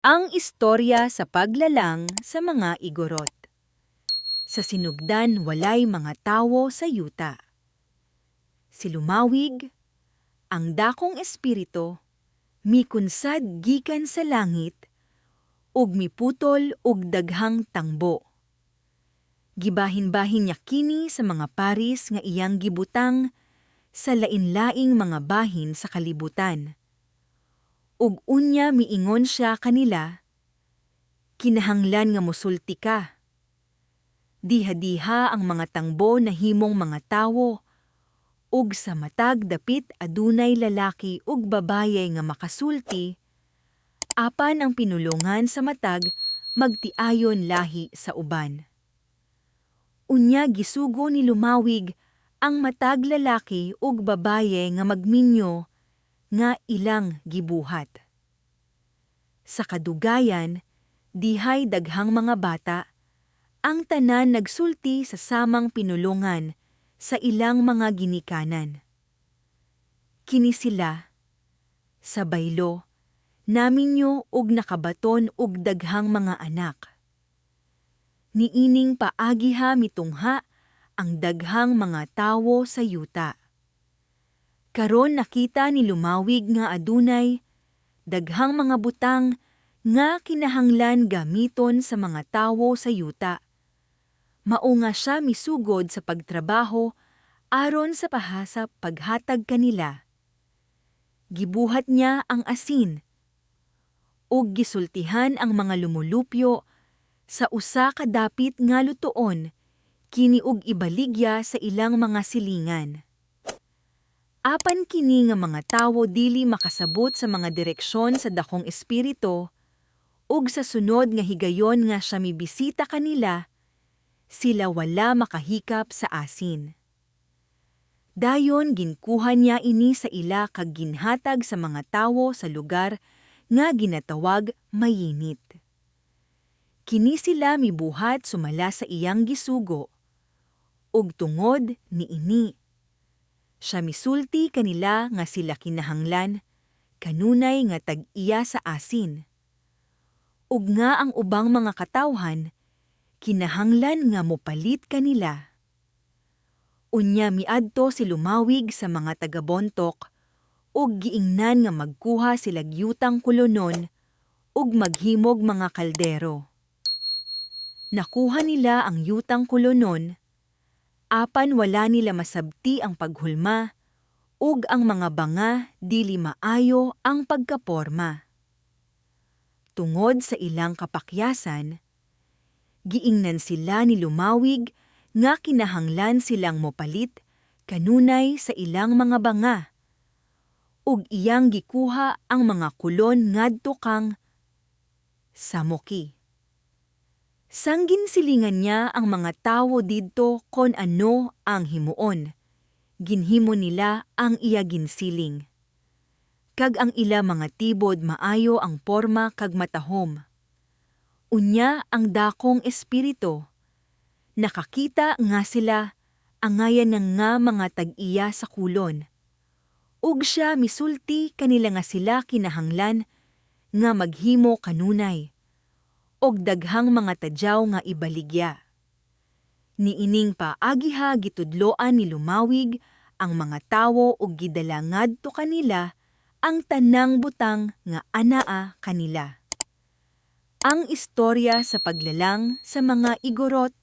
Ang istorya sa paglalang sa mga igorot. Sa sinugdan walay mga tawo sa yuta. Si lumawig, ang dakong espiritu, mikunsad gikan sa langit, ug miputol ug daghang tangbo. Gibahin-bahin niya kini sa mga paris nga iyang gibutang sa lain-laing mga bahin sa kalibutan. Ug unya miingon siya kanila, kinahanglan nga mosulti ka. Diha-diha ang mga tangbo na himong mga tawo, ug sa matag dapit adunay lalaki ug babaye nga makasulti, apan ang pinulungan sa matag magtiayon lahi sa uban. Unya gisugo ni lumawig ang matag lalaki ug babaye nga magminyo nga ilang gibuhat. Sa kadugayan, dihay daghang mga bata, ang tanan nagsulti sa samang pinulungan sa ilang mga ginikanan. Kini sila, sa baylo, naminyo ug nakabaton ug daghang mga anak. Niining paagiha mitungha ang daghang mga tawo sa yuta. Karon nakita ni lumawig nga adunay daghang mga butang nga kinahanglan gamiton sa mga tawo sa yuta. Mao nga siya misugod sa pagtrabaho aron sa pahasa paghatag kanila. Gibuhat niya ang asin ug gisultihan ang mga lumulupyo sa usa ka dapit nga lutuon kini ug ibaligya sa ilang mga silingan. Apan kini nga mga tawo dili makasabot sa mga direksyon sa dakong espiritu ug sa sunod nga higayon nga siya mibisita kanila, sila wala makahikap sa asin. Dayon ginkuha niya ini sa ila kag ginhatag sa mga tawo sa lugar nga ginatawag Mayinit. Kini sila mibuhat sumala sa iyang gisugo, ug tungod niini siya misulti kanila nga sila kinahanglan kanunay nga tag-iya sa asin. Ug nga ang ubang mga katawhan kinahanglan nga mopalit kanila. Unya miadto si lumawig sa mga taga-bontok ug giingnan nga magkuha sila gyutang kulonon ug maghimog mga kaldero. Nakuha nila ang yutang kulonon, apan wala nila masabti ang paghulma ug ang mga banga dili maayo ang pagkaporma. Tungod sa ilang kapakyasan, giingnan sila ni lumawig nga kinahanglan silang mopalit kanunay sa ilang mga banga, ug iyang gikuha ang mga kulon ngadto kang Samoki. Sanggin silingan niya ang mga tawo didto kon ano ang himuon. Ginhimo nila ang iya ginsiling. Kag ang ila mga tibod maayo ang porma kag matahom. Unya ang dakong espiritu. Nakakita nga sila angayan nga mga tag-iya sa kulon. Ug siya misulti kanila nga sila kinahanglan nga maghimo kanunay. Og daghang mga tadyaw nga ibaligya. Niining paagiha gitudloan ni lumawig ang mga tawo ug gidala ngadto kanila ang tanang butang nga anaa kanila. Ang istorya sa paglalang sa mga igorot